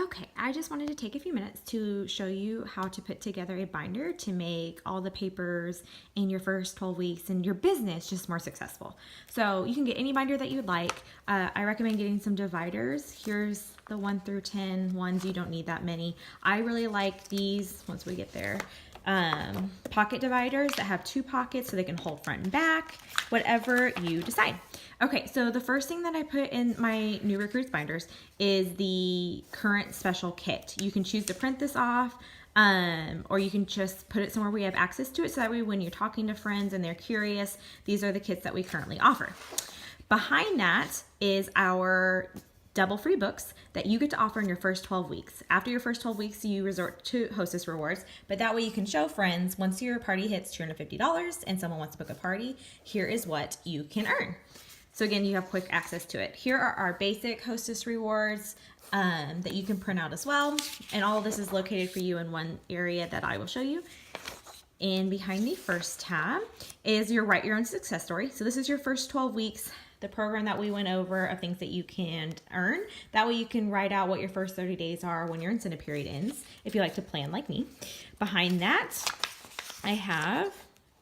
Okay, I just wanted to take a few minutes to show you how to put together a binder to make all the papers in your first 12 weeks and your business just more successful. So you can get any binder that you'd like. I recommend getting some dividers. Here's the 1 through 10 ones. You don't need that many. I really like these once we get there. Pocket dividers that have 2 pockets so they can hold front and back, whatever you decide. Okay, so the first thing that I put in my new recruits binders is the current special kit. You can choose to print this off, or you can just put it somewhere where you have access to it, so that way when you're talking to friends and they're curious, these are the kits that we currently offer. Behind that is our double free books that you get to offer in your first 12 weeks. After your first 12 weeks, you resort to Hostess Rewards, but that way you can show friends once your party hits $250 and someone wants to book a party, here is what you can earn. So again, you have quick access to it. Here are our basic Hostess Rewards that you can print out as well. And all of this is located for you in one area that I will show you. And behind the first tab is your Write Your Own Success Story. So this is your first 12 weeks, the program that we went over of things that you can earn. That way you can write out what your first 30 days are when your incentive period ends, if you like to plan like me. Behind that, I have,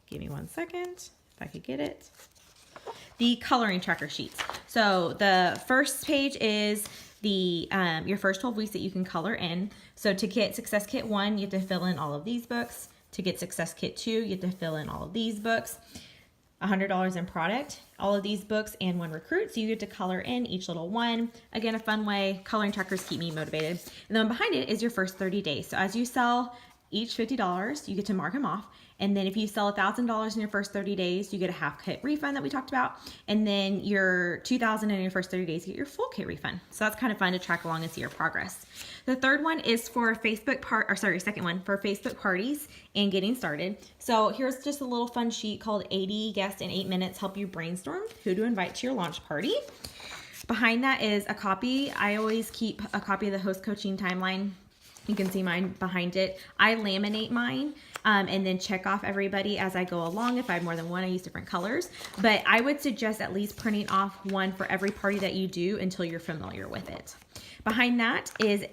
give me one second, if I could get it, the coloring tracker sheets. So the first page is the your first 12 weeks that you can color in. So to get Success Kit 1, you have to fill in all of these books. To get Success Kit 2, you have to fill in all of these books. $100 in product, all of these books, and 1 recruit. So you get to color in each little one. Again, a fun way. Coloring trackers keep me motivated. And then behind it is your first 30 days. So as you sell each $50, you get to mark them off. And then if you sell $1,000 in your first 30 days, you get a half kit refund that we talked about. And then your $2,000 in your first 30 days, you get your full kit refund. So that's kind of fun to track along and see your progress. The third one is for second one for Facebook parties and getting started. So here's just a little fun sheet called 80 Guests in 8 Minutes Help You Brainstorm Who to Invite to Your Launch Party. Behind that is a copy. I always keep a copy of the Host Coaching Timeline. You can see mine behind it. I laminate mine and then check off everybody as I go along. If I have more than one, I use different colors. But I would suggest at least printing off one for every party that you do until you're familiar with it. Behind that is,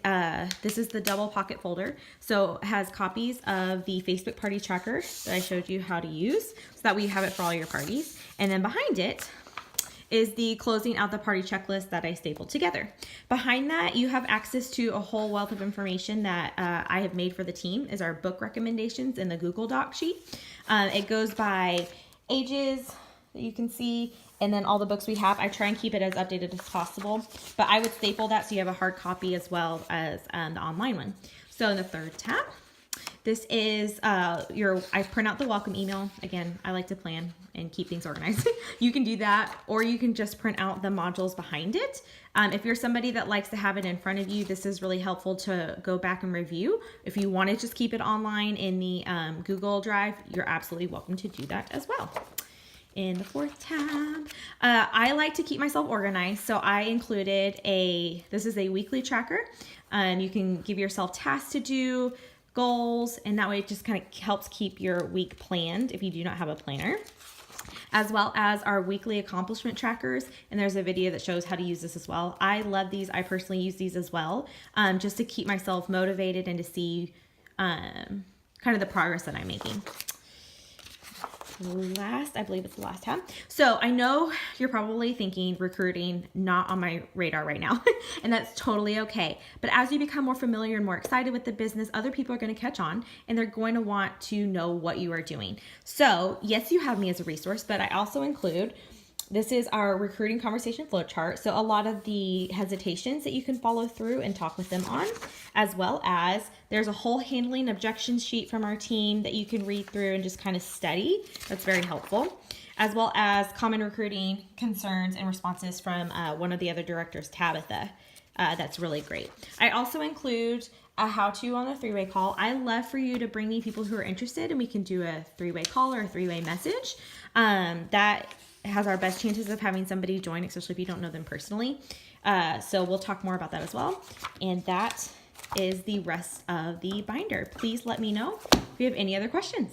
this is the double pocket folder. So it has copies of the Facebook party tracker that I showed you how to use so that way you have it for all your parties. And then behind it is the closing out the party checklist that I stapled together. Behind that, you have access to a whole wealth of information that I have made for the team, is our book recommendations in the Google Doc sheet. It goes by ages that you can see, and then all the books we have. I try and keep it as updated as possible, but I would staple that so you have a hard copy as well as the online one. So in the third tab, this is I print out the welcome email. Again, I like to plan and keep things organized. You can do that, or you can just print out the modules behind it. If you're somebody that likes to have it in front of you, this is really helpful to go back and review. If you want to just keep it online in the Google Drive, you're absolutely welcome to do that as well. In the fourth tab, I like to keep myself organized, so I included this is a weekly tracker. You can give yourself tasks to do, goals, and that way it just kind of helps keep your week planned if you do not have a planner, as well as our weekly accomplishment trackers. And there's a video that shows how to use this as well. I love these. I personally use these as well, just to keep myself motivated and to see kind of the progress that I'm making. I believe it's the last tab. So I know you're probably thinking recruiting not on my radar right now, and that's totally okay. But as you become more familiar and more excited with the business, other people are going to catch on and they're going to want to know what you are doing. So yes, you have me as a resource, but I also include, this is our recruiting conversation flow chart. So a lot of the hesitations that you can follow through and talk with them on, as well as there's a whole handling objections sheet from our team that you can read through and just kind of study. That's very helpful, as well as common recruiting concerns and responses from one of the other directors, Tabitha. That's really great. I also include a how-to on a 3-way call. I love for you to bring me people who are interested, and we can do a 3-way call or a 3-way message. That has our best chances of having somebody join, especially if you don't know them personally. So we'll talk more about that as well. And that is the rest of the binder. Please let me know if you have any other questions.